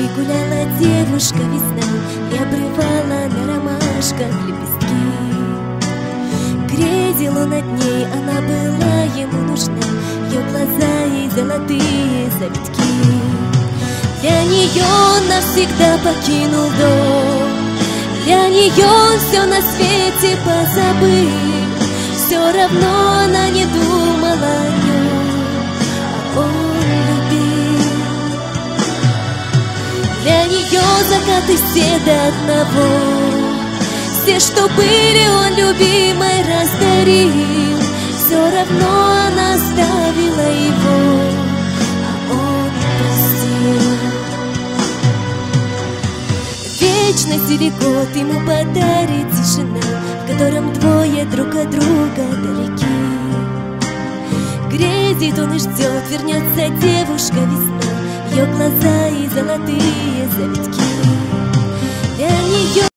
ночи гуляла девушка весна и обрывала на ромашках лепестки. Грезил он над ней, она была ему нужна, ее глаза и золотые завитки. Для нее он навсегда покинул дом, для нее он все на свете позабыл. Все равно она не думала о нем, а он любил. Для нее закаты все до одного, все, что были, он любимой раздарил. Все равно она оставила его, а он простил. Вечность или год ему подарит тишина, в котором двое друг от друга далеки. Грезит он и ждет, вернется девушка весна, ее глаза и золотые завитки. Для нее